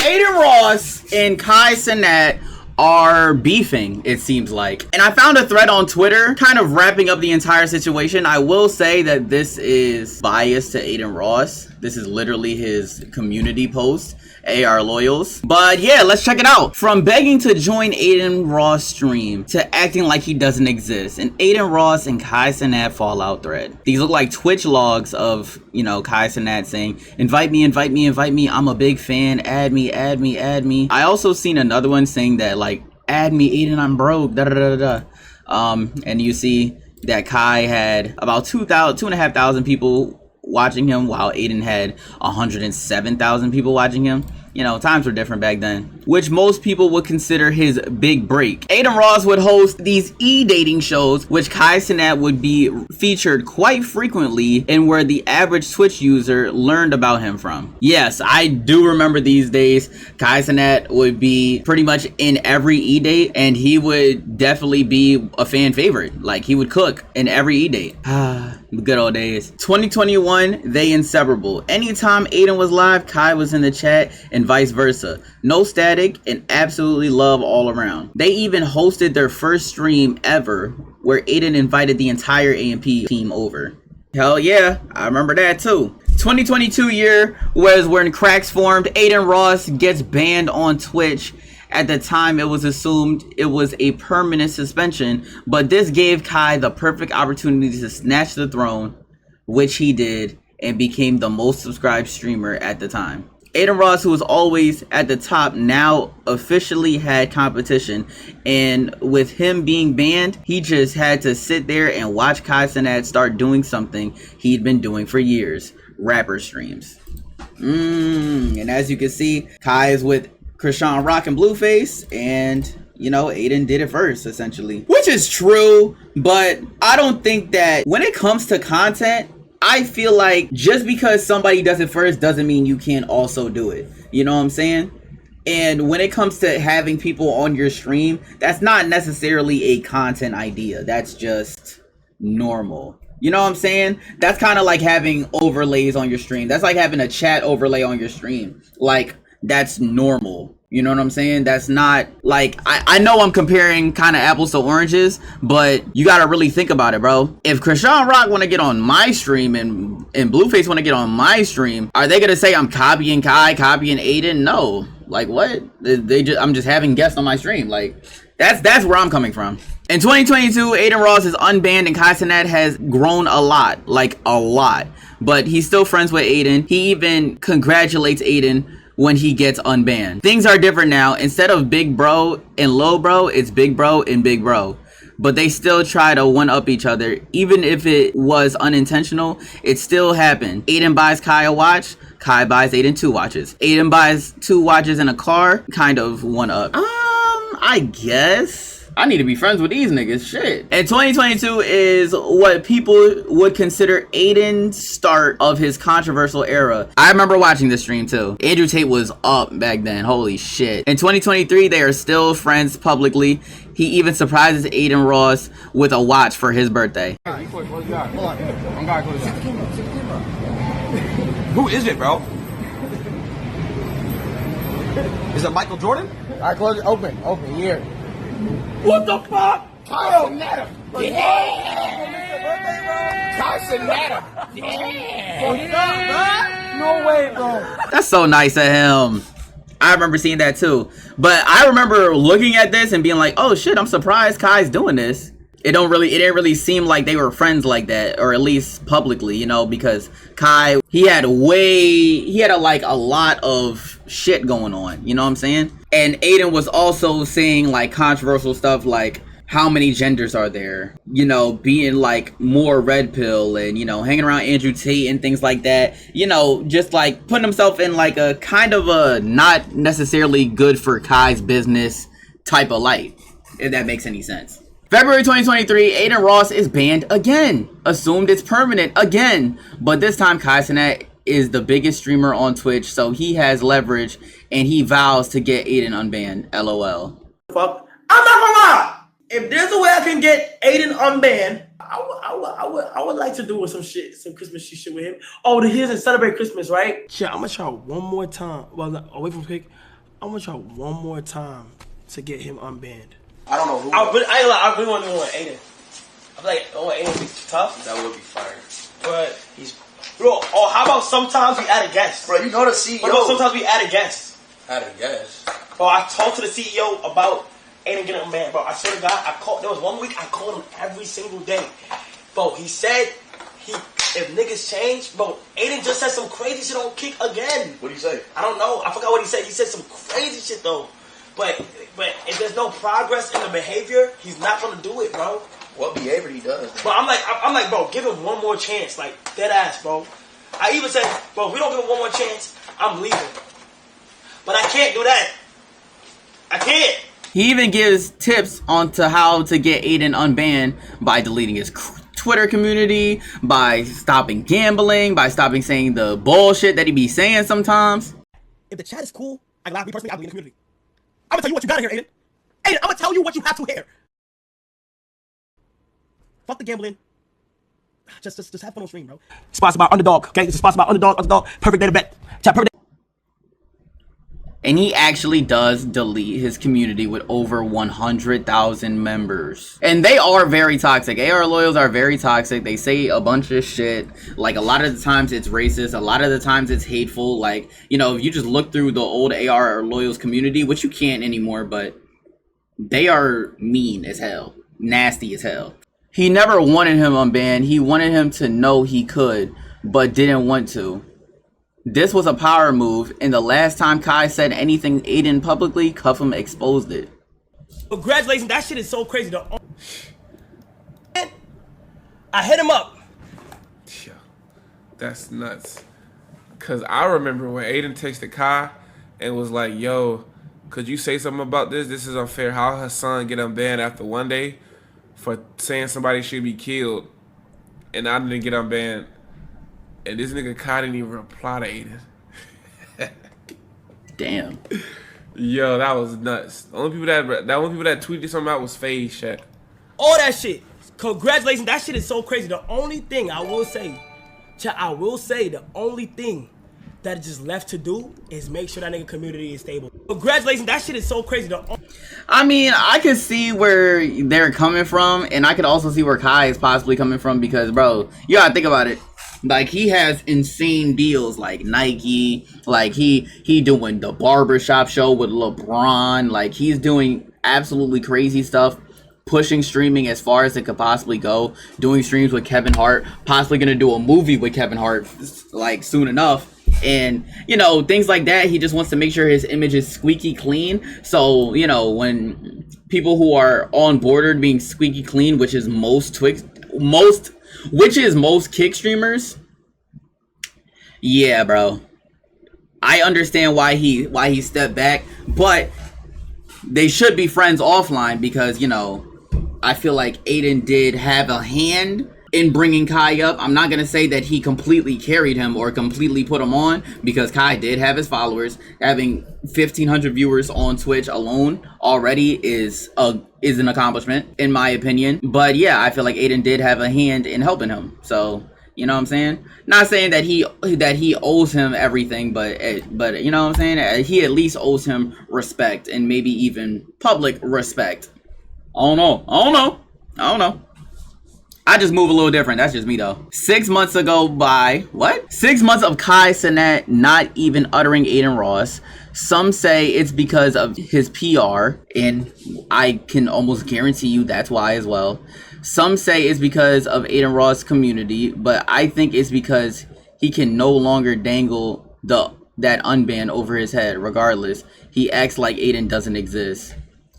Adin Ross and Kai Cenat are beefing, it seems like. And I found a thread on Twitter kind of wrapping up the entire situation. I will say that this is biased to Adin Ross. This is literally his community post, AR Loyals. But yeah, let's check it out. From begging to join Adin Ross stream to acting like he doesn't exist. An Adin Ross and Kai Cenat fallout thread. These look like Twitch logs of, you know, Kai Cenat saying, invite me, invite me, invite me. I'm a big fan. Add me, add me, add me. I also seen another one saying that like, add me, Adin, I'm broke. Da da da da. And you see that Kai had about 2,500 people watching him, while Adin had 107,000 people watching him. You know, times were different back then, which most people would consider his big break. Adin Ross would host these e-dating shows, which Kai Cenat would be featured quite frequently, and where the average Twitch user learned about him from. Yes, I do remember these days. Kai Cenat would be pretty much in every e-date, and he would definitely be a fan favorite. Like, he would cook in every e-date. The good old days. 2021, they inseparable. Anytime Adin was live, Kai was in the chat, and vice versa. No static and absolutely love all around. They even hosted their first stream ever where Adin invited the entire AMP team over. Hell yeah, I remember that too. 2022 year was when cracks formed. Adin Ross gets banned on Twitch. At the time, it was assumed it was a permanent suspension, but this gave Kai the perfect opportunity to snatch the throne, which he did, and became the most subscribed streamer at the time. Adin Ross, who was always at the top, now officially had competition, and with him being banned, he just had to sit there and watch Kai Cenat start doing something he'd been doing for years: rapper streams. And as you can see, Kai is with Krishan Rock and Blueface, and you know, Adin did it first, essentially. Which is true, but I don't think that when it comes to content, I feel like just because somebody does it first doesn't mean you can't also do it. You know what I'm saying? And when it comes to having people on your stream, that's not necessarily a content idea. That's just normal. You know what I'm saying? That's kind of like having overlays on your stream. That's like having a chat overlay on your stream. Like, that's normal. You know what I'm saying? That's not like, I know I'm comparing kind of apples to oranges, but you gotta really think about it, bro. If Krishan Rock want to get on my stream and Blueface want to get on my stream, are they gonna say I'm copying Kai, copying Adin? No. Like, what? I'm just having guests on my stream. Like, that's where I'm coming from. In 2022, Adin Ross is unbanned and Kai Cenat has grown a lot, like a lot. But he's still friends with Adin. He even congratulates Adin when he gets unbanned. Things are different now. Instead of big bro and low bro, it's big bro and big bro. But they still try to one-up each other. Even if it was unintentional, it still happened. Adin buys Kai a watch, Kai buys Adin 2 watches. Adin buys 2 watches in a car, kind of one-up. I guess I need to be friends with these niggas, shit. And 2022 is what people would consider Adin's start of his controversial era. I remember watching this stream too. Andrew Tate was up back then, holy shit. In 2023, they are still friends publicly. He even surprises Adin Ross with a watch for his birthday. Who is it, bro? Is it Michael Jordan? All right, close it. Open, here. What the fuck? Kyle Cenat. Kyle Cenat. No way, bro. That's so nice of him. I remember seeing that too. But I remember looking at this and being like, oh shit, I'm surprised Kai's doing this. It didn't really seem like they were friends like that, or at least publicly, you know, because Kai, he had a lot of shit going on, you know what I'm saying? And Adin was also saying like controversial stuff like, how many genders are there? You know, being like more red pill and, you know, hanging around Andrew Tate and things like that. You know, just like putting himself in like a kind of a not necessarily good for Kai's business type of light, if that makes any sense. February 2023, Adin Ross is banned again. Assumed it's permanent again. But this time Kai Cenat is the biggest streamer on Twitch, so he has leverage and he vows to get Adin unbanned. LOL. Fuck. I'm not gonna lie. If there's a way I can get Adin unbanned, I would like to do some shit, some Christmas shit with him. Oh, here's to celebrate Christmas, right? Yeah, I'm gonna try one more time. Well, away from quick. I want y'all one more time to get him unbanned. I don't know who. I really want to do it with Adin. I'm like, oh, Adin be tough. That would be fire. But he's... Bro, or how about sometimes we add a guest? Bro, you know the CEO. What about sometimes we add a guest? Add a guest. Bro, I talked to the CEO about Adin getting unbanned. Bro, I swear to God, there was 1 week I called him every single day. Bro, he said if niggas change, bro, Adin just said some crazy shit on Kick again. What did he say? I don't know. I forgot what he said. He said some crazy shit though. But if there's no progress in the behavior, he's not gonna do it, bro. What behavior he does? But I'm like, bro, give him one more chance, like dead ass, bro. I even said, bro, if we don't give him one more chance, I'm leaving. But I can't do that. I can't. He even gives tips on to how to get Adin unbanned by deleting his Twitter community, by stopping gambling, by stopping saying the bullshit that he be saying sometimes. If the chat is cool, I can me personally, I'll be in the community. I'm gonna tell you what you gotta hear, Adin. Adin, I'm gonna tell you what you have to hear. Fuck the gambling. Just have fun on stream, bro. Spots about underdog, okay? It's a spots about underdog, perfect day to bet. Chat, perfect day. And he actually does delete his community with over 100,000 members. And they are very toxic. AR loyals are very toxic. They say a bunch of shit. Like, a lot of the times it's racist. A lot of the times it's hateful. Like, you know, if you just look through the old AR loyals community, which you can't anymore, but they are mean as hell. Nasty as hell. He never wanted him unbanned. He wanted him to know he could, but didn't want to. This was a power move, and the last time Kai said anything Adin publicly, Cuffham exposed it. Congratulations, that shit is so crazy. I hit him up. Yeah, that's nuts. Cause I remember when Adin texted Kai and was like, yo, could you say something about this? This is unfair. How her son get unbanned after one day for saying somebody should be killed, and I didn't get unbanned. And this nigga Kai didn't even reply to Adin. Damn. Yo, that was nuts. The only people that tweeted something out was FaZe chat. All that shit. Congratulations, that shit is so crazy. The only thing I will say, chat, the only thing that is just left to do is make sure that nigga community is stable. Congratulations, that shit is so crazy. I mean, I could see where they're coming from, and I could also see where Kai is possibly coming from because, bro, you gotta think about it. Like, he has insane deals like Nike, like he doing the barbershop show with LeBron, like he's doing absolutely crazy stuff, pushing streaming as far as it could possibly go, doing streams with Kevin Hart, possibly gonna do a movie with Kevin Hart like soon enough. And, you know, things like that. He just wants to make sure his image is squeaky clean. So, you know, when people who are on board being squeaky clean, which is most kick streamers, yeah, bro, I understand why he stepped back, but they should be friends offline because, you know, I feel like Adin did have a hand in bringing Kai up. I'm not gonna say that he completely carried him or completely put him on, because Kai did have his followers. Having 1,500 viewers on Twitch alone already is an accomplishment, in my opinion. But yeah, I feel like Adin did have a hand in helping him. So, you know what I'm saying? Not saying that he owes him everything, but you know what I'm saying? He at least owes him respect, and maybe even public respect. I don't know. I just move a little different. That's just me, though. 6 months ago what? 6 months of Kai Cenat not even uttering Adin Ross. Some say it's because of his PR, and I can almost guarantee you that's why as well. Some say it's because of Adin Ross' community, but I think it's because he can no longer dangle that unban over his head. Regardless, he acts like Adin doesn't exist.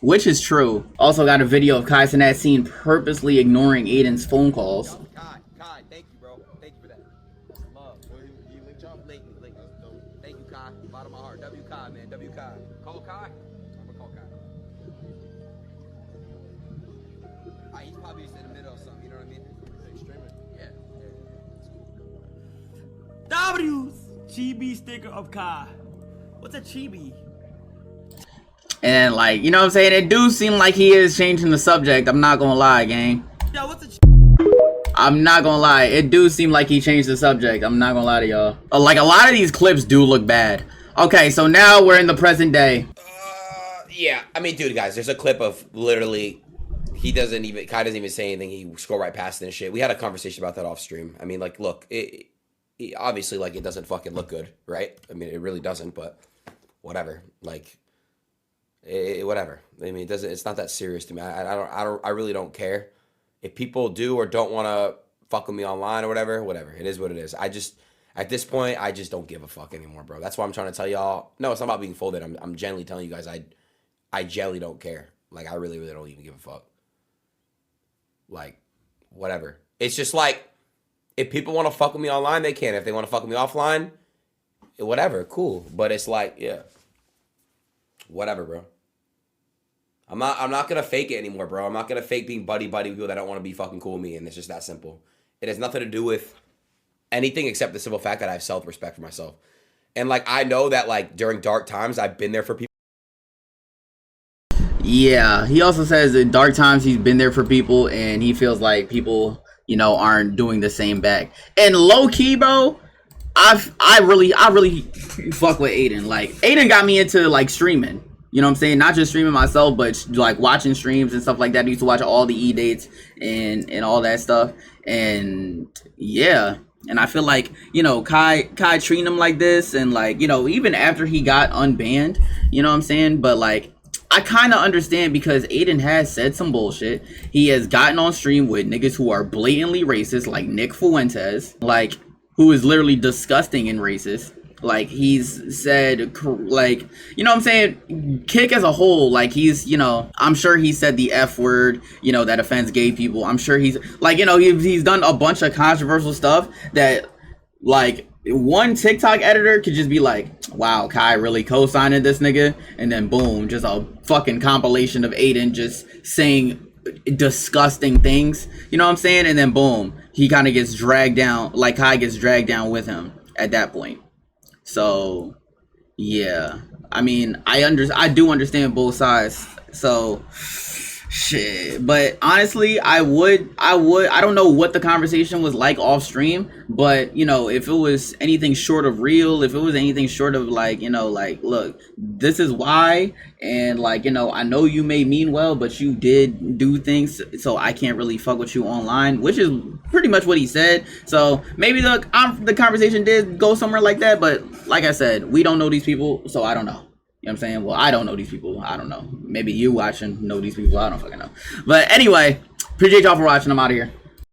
Which is true. Also got a video of Kai Cenat seen purposely ignoring Adin's phone calls. Kai, thank you, bro. Thank you for that. Love. You linked y'all? Link. Thank you, Kai. Bottom of my heart. W Kai, man. W Kai. Call Kai? I'm gonna call Kai. He's probably just in the middle of something, you know what I mean? He's streaming. Yeah. W's chibi sticker of Kai. What's a chibi? And like, you know what I'm saying? It do seem like he is changing the subject. I'm not gonna lie, gang. Yo, what's a I'm not gonna lie. It do seem like he changed the subject. I'm not gonna lie to y'all. Like, a lot of these clips do look bad. Okay, so now we're in the present day. Yeah, I mean, dude, guys, there's a clip of literally, Kai doesn't even say anything. He scrolled right past it and shit. We had a conversation about that off stream. I mean, like, look, it obviously, like, it doesn't fucking look good, right? I mean, it really doesn't, but whatever. Like, whatever. I mean, it's not that serious to me. I really don't care. If people do or don't want to fuck with me online or whatever, it is what it is. At this point, I just don't give a fuck anymore, bro. That's why I'm trying to tell y'all. No, it's not about being folded. I'm genuinely telling you guys, I genuinely don't care. Like, I really, really don't even give a fuck. Like, whatever. It's just like, if people want to fuck with me online, they can. If they want to fuck with me offline, whatever, cool. But it's like, yeah, whatever, bro. I'm not gonna fake it anymore, bro. I'm not gonna fake being buddy with people that don't want to be fucking cool with me, and it's just that simple. It has nothing to do with anything except the simple fact that I have self-respect for myself. And like, I know that like during dark times, I've been there for people. Yeah, he also says in dark times he's been there for people, and he feels like people, you know, aren't doing the same back. And low key, bro, I really fuck with Adin. Like, Adin got me into like streaming. You know what I'm saying? Not just streaming myself, but like watching streams and stuff like that. I used to watch all the E-dates and all that stuff. And yeah. And I feel like, you know, Kai treating him like this, and like, you know, even after he got unbanned, you know what I'm saying? But like, I kind of understand, because Adin has said some bullshit. He has gotten on stream with niggas who are blatantly racist, like Nick Fuentes, like, who is literally disgusting and racist. Like, he's said, like, you know what I'm saying? Kick as a whole, like, he's, you know, I'm sure he said the F word, you know, that offends gay people. I'm sure he's, like, you know, he's done a bunch of controversial stuff that, like, one TikTok editor could just be like, wow, Kai really co-signing this nigga. And then boom, just a fucking compilation of Adin just saying disgusting things. You know what I'm saying? And then boom, he kind of gets dragged down, like Kai gets dragged down with him at that point. So, yeah, I mean, I do understand both sides. So, shit. But honestly, I don't know what the conversation was like off stream, but you know, if it was anything short of real, if it was anything short of like, you know, like, look, this is why, and like, you know, I know you may mean well, but you did do things, so I can't really fuck with you online, which is pretty much what he said. So maybe the conversation did go somewhere like that, but like I said, we don't know these people, so I don't know. You know what I'm saying? Well, I don't know these people. I don't know. Maybe you watching know these people. I don't fucking know. But anyway, appreciate y'all for watching. I'm out of here.